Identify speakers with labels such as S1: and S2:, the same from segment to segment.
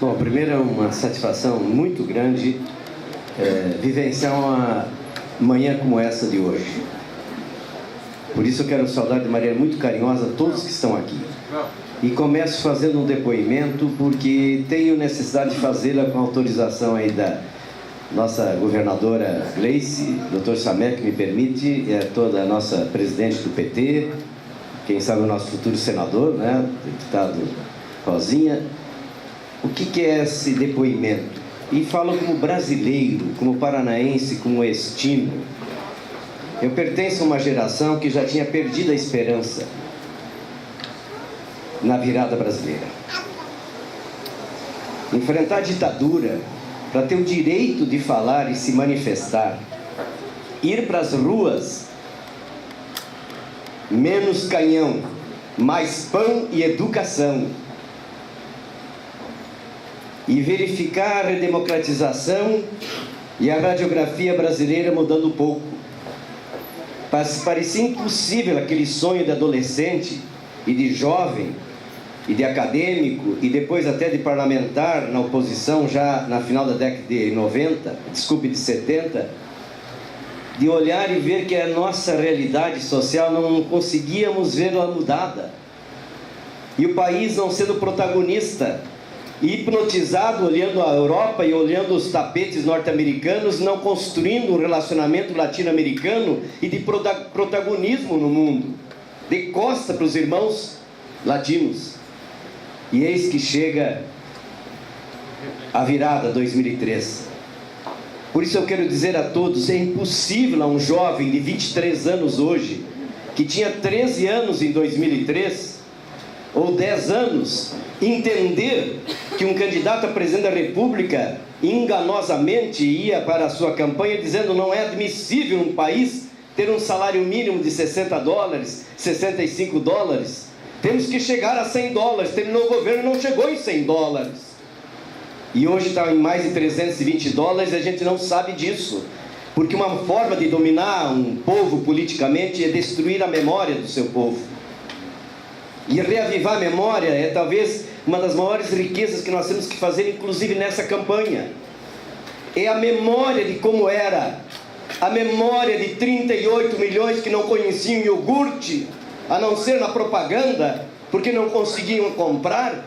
S1: Bom, primeiro é uma satisfação muito grande vivenciar uma manhã como essa de hoje. Por isso eu quero saudar de maneira muito carinhosa todos que estão aqui. E começo fazendo um depoimento porque tenho necessidade de fazê-la com autorização aí da nossa governadora Gleice, Dr. Samé, que me permite, toda a nossa presidente do PT, quem sabe o nosso futuro senador, né, deputado Rosinha. O que é esse depoimento? E falo como brasileiro, como paranaense, como estino. Eu pertenço a uma geração que já tinha perdido a esperança na virada brasileira. Enfrentar a ditadura para ter o direito de falar e se manifestar, ir para as ruas, menos canhão, mais pão e educação, e verificar a redemocratização e a radiografia brasileira mudando um pouco. Parecia impossível aquele sonho de adolescente e de jovem e de acadêmico e depois até de parlamentar na oposição já na final da década de 90, desculpe, de 70, de olhar e ver que a nossa realidade social não conseguíamos vê-la mudada. E o país não sendo protagonista, hipnotizado olhando a Europa e olhando os tapetes norte-americanos, não construindo um relacionamento latino-americano e de protagonismo no mundo, de costa para os irmãos latinos. E eis que chega a virada 2003. Por isso eu quero dizer a todos, é impossível a um jovem de 23 anos hoje, que tinha 13 anos em 2003, ou 10 anos, entender que um candidato a presidente da República enganosamente ia para a sua campanha dizendo não é admissível um país ter um salário mínimo de $60, $65. Temos que chegar a $100. Terminou o governo e não chegou em $100. E hoje está em mais de $320 e a gente não sabe disso. Porque uma forma de dominar um povo politicamente é destruir a memória do seu povo. E reavivar a memória é talvez uma das maiores riquezas que nós temos que fazer, inclusive nessa campanha. É a memória de como era. A memória de 38 milhões que não conheciam iogurte, a não ser na propaganda, porque não conseguiam comprar.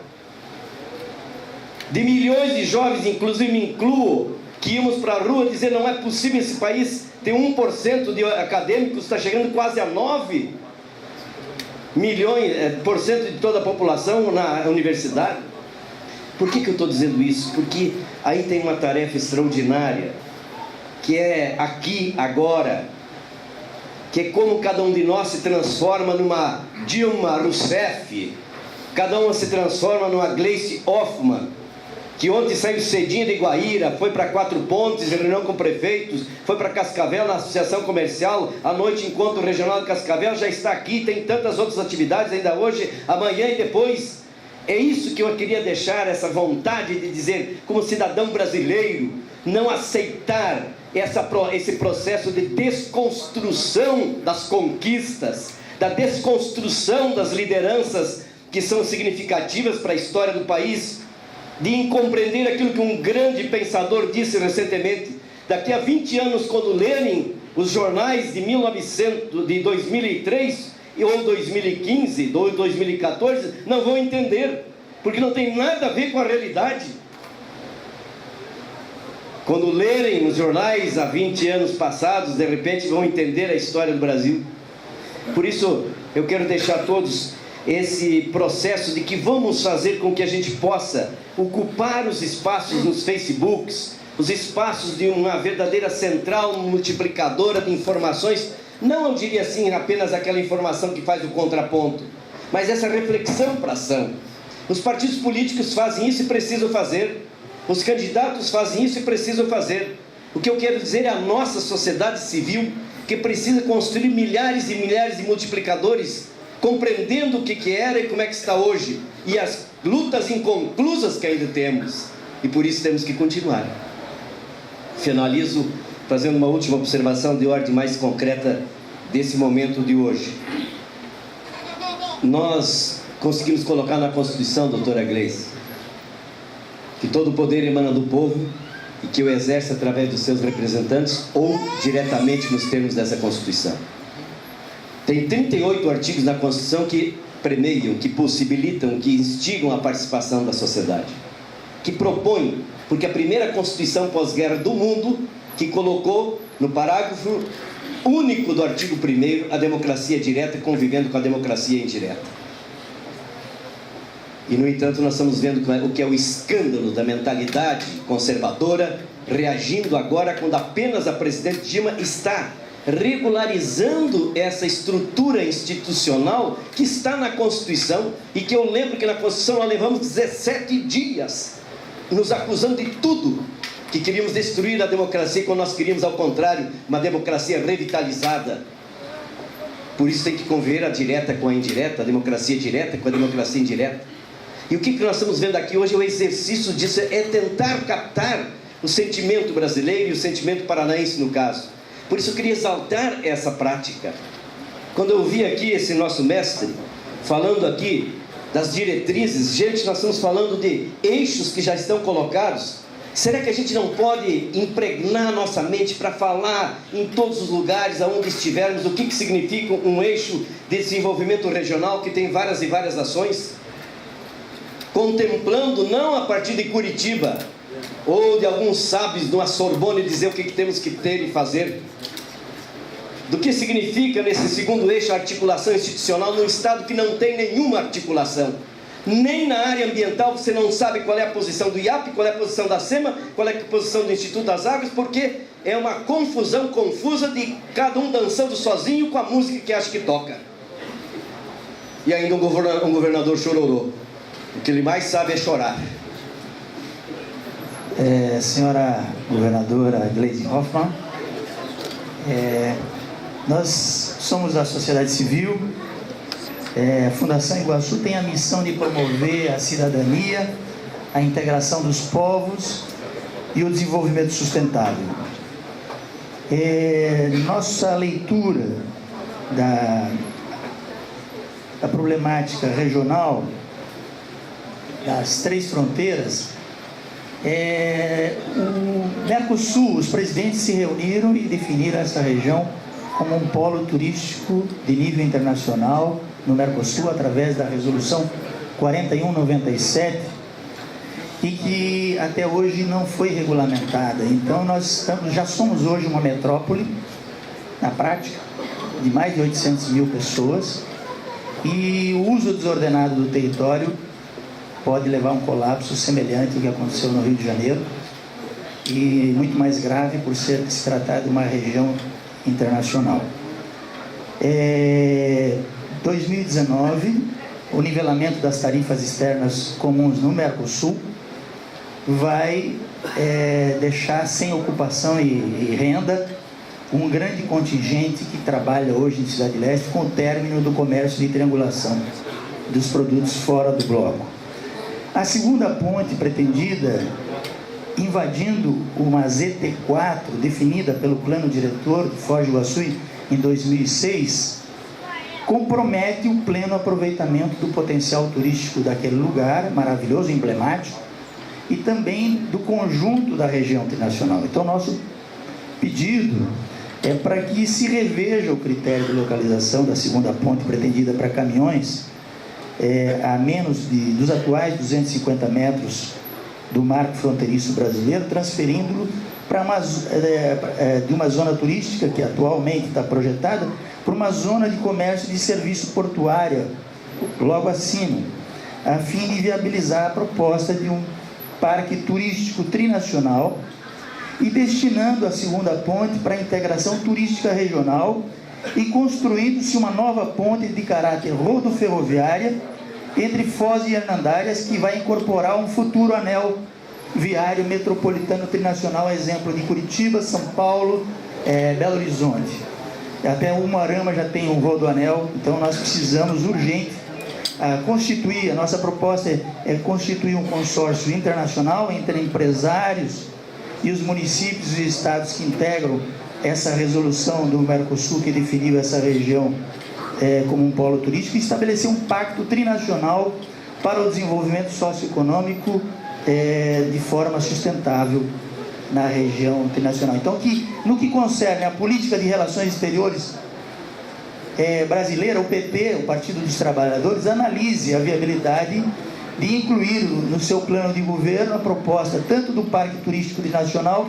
S1: De milhões de jovens, inclusive me incluo, que íamos para a rua dizer não é possível esse país ter 1% de acadêmicos, está chegando quase a 9 milhões por cento de toda a população na universidade. Por que eu estou dizendo isso? Porque aí tem uma tarefa extraordinária, que é aqui, agora, que é como cada um de nós se transforma numa Dilma Rousseff, cada um se transforma numa Gleice Hoffmann, que ontem saiu cedinho de Guaíra, foi para Quatro Pontes, em reunião com prefeitos, foi para Cascavel, na Associação Comercial, à noite, Encontro Regional de Cascavel, já está aqui, tem tantas outras atividades ainda hoje, amanhã e depois. É isso que eu queria deixar, essa vontade de dizer, como cidadão brasileiro, não aceitar esse processo de desconstrução das conquistas, da desconstrução das lideranças que são significativas para a história do país, de compreender aquilo que um grande pensador disse recentemente. Daqui a 20 anos, quando lerem os jornais de 2003 ou 2015 ou 2014, não vão entender, porque não tem nada a ver com a realidade. Quando lerem os jornais há 20 anos passados, de repente vão entender a história do Brasil. Por isso eu quero deixar a todos esse processo de que vamos fazer com que a gente possa ocupar os espaços nos Facebooks, os espaços de uma verdadeira central multiplicadora de informações. Não, eu diria assim, apenas aquela informação que faz o contraponto, mas essa reflexão para ação. Os partidos políticos fazem isso e precisam fazer. Os candidatos fazem isso e precisam fazer. O que eu quero dizer é a nossa sociedade civil, que precisa construir milhares e milhares de multiplicadores, compreendendo o que era e como é que está hoje, e as lutas inconclusas que ainda temos, e por isso temos que continuar. Finalizo fazendo uma última observação de ordem mais concreta desse momento de hoje. Nós conseguimos colocar na Constituição, doutora Gleice, que todo o poder emana do povo e que o exerce através dos seus representantes ou diretamente nos termos dessa Constituição. Tem 38 artigos na Constituição que premiam, que possibilitam, que instigam a participação da sociedade, que propõem, porque a primeira Constituição pós-guerra do mundo que colocou no parágrafo único do artigo 1º a democracia direta convivendo com a democracia indireta. E, no entanto, nós estamos vendo o que é o escândalo da mentalidade conservadora, reagindo agora quando apenas a presidente Dilma está regularizando essa estrutura institucional que está na Constituição, e que eu lembro que na Constituição nós levamos 17 dias nos acusando de tudo, que queríamos destruir a democracia, quando nós queríamos, ao contrário, uma democracia revitalizada. Por isso tem que conviver a direta com a indireta, a democracia direta com a democracia indireta. E o que nós estamos vendo aqui hoje, o exercício disso é tentar captar o sentimento brasileiro e o sentimento paranaense no caso. Por isso eu queria exaltar essa prática. Quando eu vi aqui esse nosso mestre falando aqui das diretrizes, gente, nós estamos falando de eixos que já estão colocados. Será que a gente não pode impregnar nossa mente para falar em todos os lugares aonde estivermos o que significa um eixo de desenvolvimento regional que tem várias e várias ações? Contemplando não a partir de Curitiba ou de alguns sábios de uma Sorbonne dizer o que temos que ter e fazer, do que significa nesse segundo eixo a articulação institucional num Estado que não tem nenhuma articulação. Nem na área ambiental você não sabe qual é a posição do IAP, qual é a posição da SEMA, qual é a posição do Instituto das Águas, porque é uma confusão confusa de cada um dançando sozinho com a música que acha que toca. E ainda um governador chororô. O que ele mais sabe é chorar.
S2: Senhora governadora Gleisi Hoffmann, nós somos da sociedade civil. A Fundação Iguaçu tem a missão de promover a cidadania, a integração dos povos e o desenvolvimento sustentável. Nossa leitura da problemática regional das três fronteiras, o Mercosul, os presidentes se reuniram e definiram essa região como um polo turístico de nível internacional no Mercosul, através da resolução 4197, e que até hoje não foi regulamentada. Então nós já somos hoje uma metrópole, na prática, de mais de 800 mil pessoas, e o uso desordenado do território pode levar a um colapso semelhante ao que aconteceu no Rio de Janeiro, e muito mais grave por se tratar de uma região internacional. 2019, o nivelamento das tarifas externas comuns no Mercosul vai deixar sem ocupação e renda um grande contingente que trabalha hoje em Cidade Leste com o término do comércio de triangulação dos produtos fora do bloco. A segunda ponte pretendida, invadindo uma ZT4 definida pelo plano diretor de Foz do Iguaçu em 2006, compromete o pleno aproveitamento do potencial turístico daquele lugar maravilhoso, emblemático, e também do conjunto da região trinacional. Então, nosso pedido é para que se reveja o critério de localização da segunda ponte pretendida para caminhões a menos dos atuais 250 metros do marco fronteiriço brasileiro, transferindo-lo para de uma zona turística que atualmente está projetada para uma zona de comércio de serviço portuária logo acima, a fim de viabilizar a proposta de um parque turístico trinacional e destinando a segunda ponte para a integração turística regional e construindo-se uma nova ponte de caráter rodoferroviária entre Foz e Hernandárias, que vai incorporar um futuro anel viário metropolitano trinacional, exemplo de Curitiba, São Paulo, Belo Horizonte. Até o Umuarama já tem um rodoanel, então nós precisamos urgente constituir, a nossa proposta é constituir um consórcio internacional entre empresários e os municípios e estados que integram essa resolução do Mercosul que definiu essa região como um polo turístico, e estabelecer um pacto trinacional para o desenvolvimento socioeconômico de forma sustentável na região internacional. Então, no que concerne a política de relações exteriores brasileira, o PP, o Partido dos Trabalhadores, analise a viabilidade de incluir no seu plano de governo a proposta tanto do Parque Turístico Nacional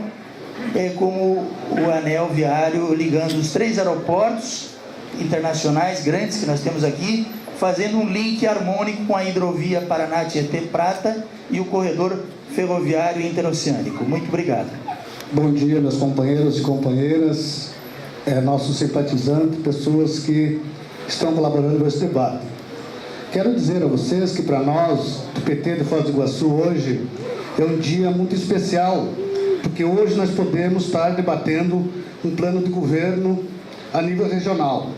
S2: como o anel viário ligando os 3 aeroportos internacionais grandes que nós temos aqui, fazendo um link harmônico com a hidrovia Paraná-Tietê-Prata e o corredor ferroviário interoceânico. Muito obrigado.
S3: Bom dia, meus companheiros e companheiras, nossos simpatizantes, pessoas que estão colaborando com esse debate. Quero dizer a vocês que para nós, do PT de Foz do Iguaçu, hoje é um dia muito especial, porque hoje nós podemos estar debatendo um plano de governo a nível regional.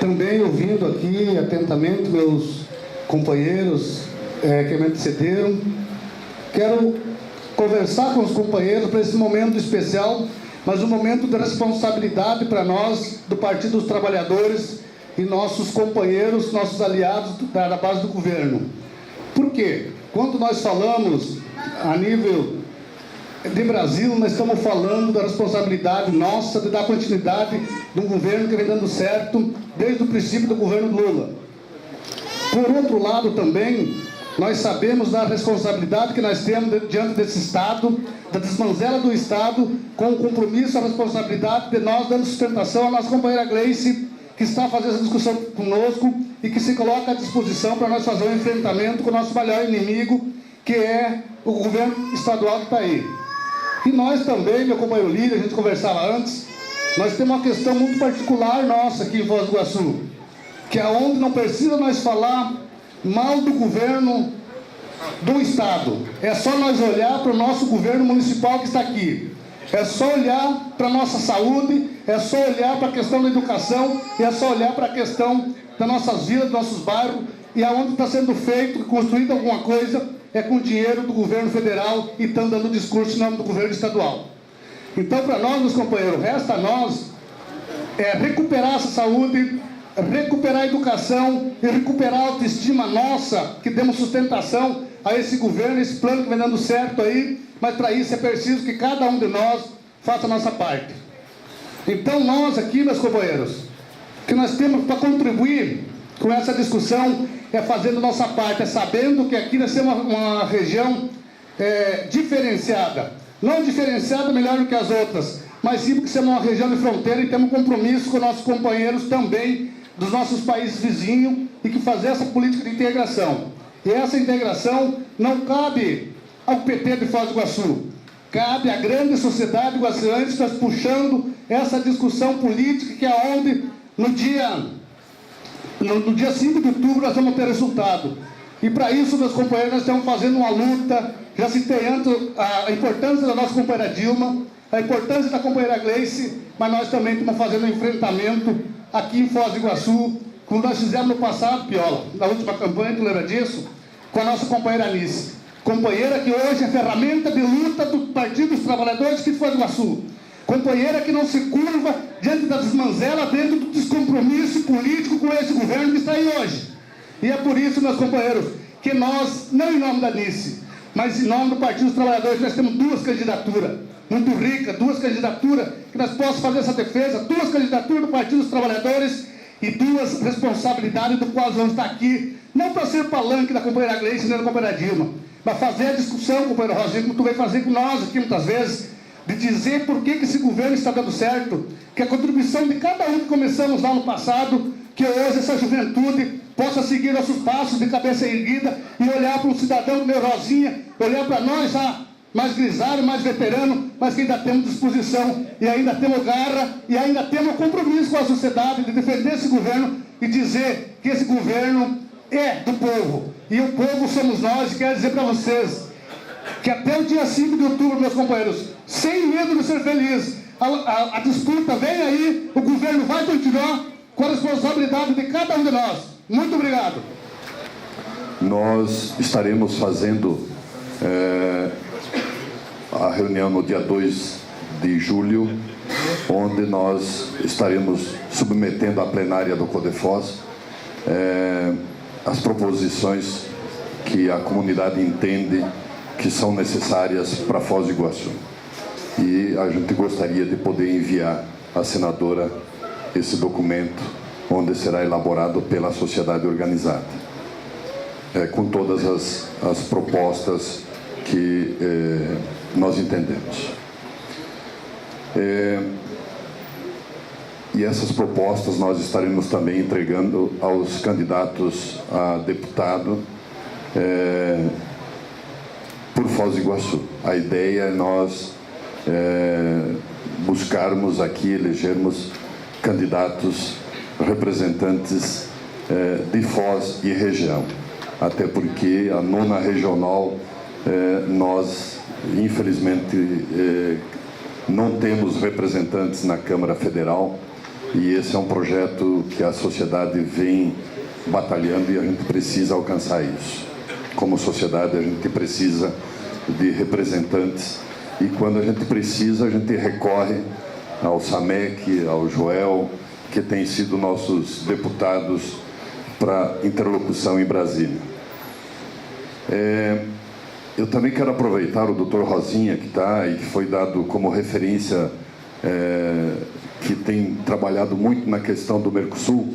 S3: Também ouvindo aqui atentamente meus companheiros que me antecederam, quero conversar com os companheiros para esse momento especial, mas um momento de responsabilidade para nós do Partido dos Trabalhadores e nossos companheiros, nossos aliados da base do governo. Por quê? Quando nós falamos a nível de Brasil, nós estamos falando da responsabilidade nossa de dar continuidade de um governo que vem dando certo desde o princípio do governo Lula. Por outro lado também, nós sabemos da responsabilidade que nós temos diante desse Estado, da desmanzela do Estado, com o compromisso e a responsabilidade de nós dando sustentação à nossa companheira Gleice, que está fazendo essa discussão conosco e que se coloca à disposição para nós fazer um enfrentamento com o nosso maior inimigo, que é o governo estadual que está aí. E nós também, meu companheiro líder, a gente conversava antes, nós temos uma questão muito particular nossa aqui em Foz do Iguaçu, que é onde não precisa nós falar mal do governo do Estado. É só nós olhar para o nosso governo municipal que está aqui. É só olhar para a nossa saúde, é só olhar para a questão da educação, e é só olhar para a questão das nossas vilas, dos nossos bairros, e aonde está sendo feito, construído alguma coisa, é com dinheiro do governo federal e estão dando discurso em nome do governo estadual. Então, para nós, meus companheiros, resta a nós recuperar essa saúde, recuperar a educação e recuperar a autoestima nossa, que demos sustentação a esse governo, esse plano que vem dando certo aí, mas para isso é preciso que cada um de nós faça a nossa parte. Então, nós aqui, meus companheiros, que nós temos para contribuir com essa discussão fazendo nossa parte, sabendo que aqui nós temos uma região diferenciada. Não diferenciada melhor do que as outras, mas sim porque somos uma região de fronteira e temos compromisso com nossos companheiros também dos nossos países vizinhos e que fazer essa política de integração. E essa integração não cabe ao PT de Foz do Iguaçu, cabe à grande sociedade iguaçuense, está puxando essa discussão política que é onde no dia 5 de outubro nós vamos ter resultado. E para isso, meus companheiros, nós estamos fazendo uma luta. Já citei antes a importância da nossa companheira Dilma, a importância da companheira Gleice, mas nós também estamos fazendo um enfrentamento aqui em Foz do Iguaçu, como nós fizemos no passado, Piola, na última campanha, tu lembra disso? Com a nossa companheira Anice. Companheira que hoje é ferramenta de luta do Partido dos Trabalhadores aqui de Foz do Iguaçu. Companheira que não se curva diante da desmanzela, dentro do descompromisso político com esse governo que está aí hoje. E é por isso, meus companheiros, que nós, não em nome da Anice, mas em nome do Partido dos Trabalhadores, nós temos 2 candidaturas muito ricas, 2 candidaturas que nós possamos fazer essa defesa, 2 candidaturas do Partido dos Trabalhadores e 2 responsabilidades do qual vamos estar aqui, não para ser palanque da companheira Gleice nem da companheira Dilma, mas fazer a discussão, companheiro Rosinho, como tu vem fazer com nós aqui muitas vezes, de dizer por que esse governo está dando certo, que a contribuição de cada um que começamos lá no passado, que hoje essa juventude possa seguir nossos passos de cabeça erguida e olhar para um cidadão como meu Rosinha, olhar para nós lá, mais grisalho, mais veterano, mas que ainda temos disposição e ainda temos garra e ainda temos compromisso com a sociedade de defender esse governo e dizer que esse governo é do povo. E o povo somos nós, e quero dizer para vocês que até o dia 5 de outubro, meus companheiros, sem medo de ser feliz, a disputa vem aí, o governo vai continuar com a responsabilidade de cada um de nós. Muito obrigado.
S4: Nós estaremos fazendo a reunião no dia 2 de julho, onde nós estaremos submetendo à plenária do CODEFOS as proposições que a comunidade entende que são necessárias para Foz do Iguaçu. E a gente gostaria de poder enviar à senadora esse documento, onde será elaborado pela sociedade organizada, com todas as propostas que nós entendemos. E essas propostas nós estaremos também entregando aos candidatos a deputado por Foz do Iguaçu. A ideia é nós buscarmos aqui, elegermos candidatos representantes de Foz e região. Até porque a 9ª regional, nós, infelizmente, não temos representantes na Câmara Federal, e esse é um projeto que a sociedade vem batalhando e a gente precisa alcançar isso. Como sociedade, a gente precisa de representantes, e quando a gente precisa, a gente recorre ao Samec, ao Joel, que têm sido nossos deputados para interlocução em Brasília. Eu também quero aproveitar o doutor Rosinha, que está e que foi dado como referência, que tem trabalhado muito na questão do Mercosul,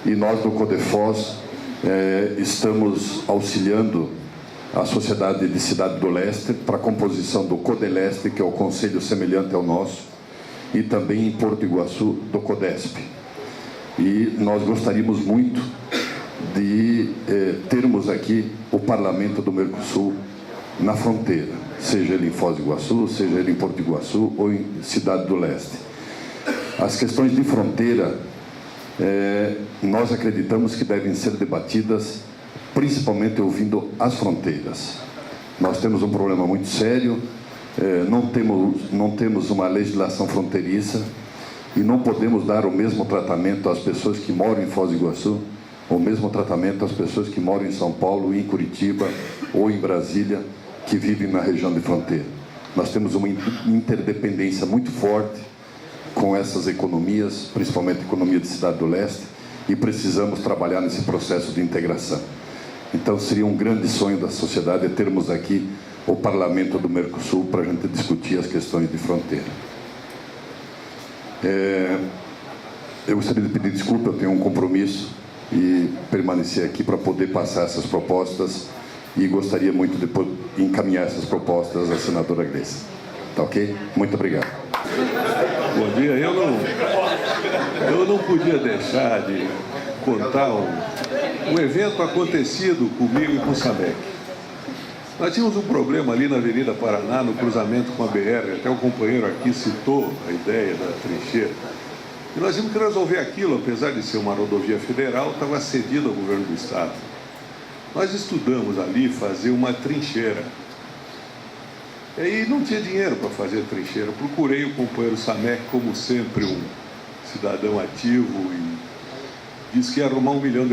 S4: e nós do Codefós estamos auxiliando a Sociedade de Cidade do Leste para a composição do Codeleste, que é o conselho semelhante ao nosso, e também em Porto Iguaçu do Codesp. E nós gostaríamos muito de termos aqui o Parlamento do Mercosul na fronteira, seja ele em Foz do Iguaçu, seja ele em Porto Iguaçu ou em Cidade do Leste. As questões de fronteira, nós acreditamos que devem ser debatidas principalmente ouvindo as fronteiras. Nós temos um problema muito sério, não temos uma legislação fronteiriça e não podemos dar o mesmo tratamento às pessoas que moram em Foz do Iguaçu, o mesmo tratamento às pessoas que moram em São Paulo, em Curitiba ou em Brasília, que vivem na região de fronteira. Nós temos uma interdependência muito forte com essas economias, principalmente a economia de Cidade do Leste, e precisamos trabalhar nesse processo de integração. Então, seria um grande sonho da sociedade termos aqui o Parlamento do Mercosul para a gente discutir as questões de fronteira. Eu gostaria de pedir desculpa, eu tenho um compromisso e permanecer aqui para poder passar essas propostas, e gostaria muito de encaminhar essas propostas à senadora Gleice. Tá ok? Muito obrigado.
S5: Bom dia. Eu não podia deixar de contar um evento acontecido comigo e com o Samec. Nós tínhamos um problema ali na Avenida Paraná, no cruzamento com a BR, até o companheiro aqui citou a ideia da trincheira. E nós tínhamos que resolver aquilo, apesar de ser uma rodovia federal, estava cedido ao governo do Estado. Nós estudamos ali fazer uma trincheira. E aí não tinha dinheiro para fazer a trincheira. Procurei o companheiro Samec, como sempre, um cidadão ativo, e disse que ia arrumar R$1 milhão.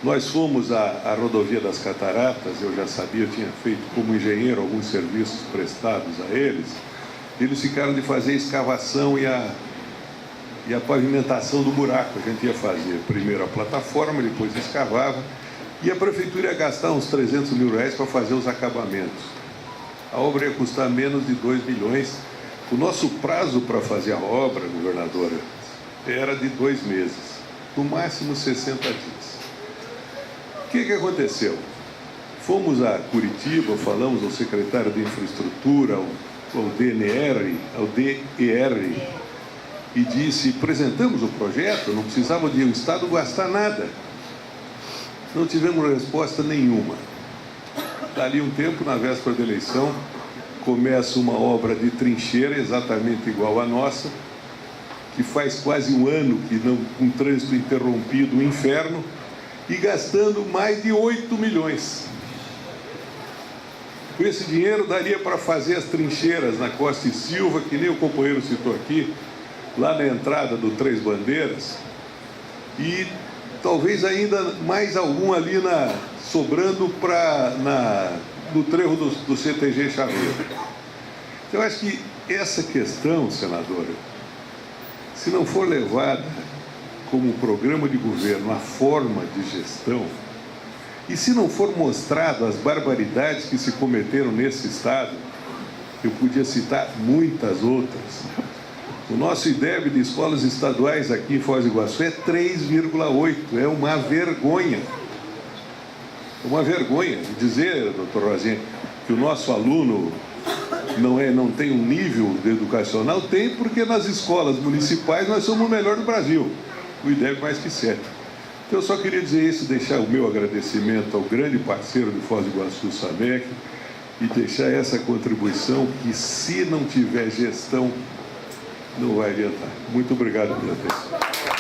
S5: Nós fomos à rodovia das Cataratas, eu já sabia, eu tinha feito como engenheiro alguns serviços prestados a eles. Eles ficaram de fazer a escavação e a pavimentação do buraco. A gente ia fazer primeiro a plataforma, depois escavava, e a prefeitura ia gastar uns R$300 mil para fazer os acabamentos. A obra ia custar menos de 2 milhões. O nosso prazo para fazer a obra, governadora, era de 2 meses, no máximo 60 dias. O que aconteceu? Fomos a Curitiba, falamos ao secretário de Infraestrutura, ao DER, e disse, apresentamos o projeto, não precisava de o Estado gastar nada. Não tivemos resposta nenhuma. Dali um tempo, na véspera da eleição, começa uma obra de trincheira exatamente igual à nossa, que faz quase um ano que não, com trânsito interrompido, um inferno, e gastando mais de 8 milhões. Com esse dinheiro daria para fazer as trincheiras na Costa e Silva, que nem o companheiro citou aqui, lá na entrada do Três Bandeiras, e talvez ainda mais algum ali sobrando no trevo do CTG Chaveiro. Eu acho que essa questão, senadora, se não for levada como programa de governo, a forma de gestão, E se não for mostrado as barbaridades que se cometeram nesse estado, eu podia citar muitas outras. O nosso IDEB de escolas estaduais aqui em Foz do Iguaçu é 3,8. É uma vergonha. Uma vergonha dizer, doutor Rosinha, que o nosso aluno não tem um nível educacional. Tem, porque nas escolas municipais nós somos o melhor do Brasil. O IDEB mais que certo. Então eu só queria dizer isso, deixar o meu agradecimento ao grande parceiro de Foz do Iguaçu, SAMEC, e deixar essa contribuição que, se não tiver gestão, não vai adiantar. Muito obrigado pela atenção.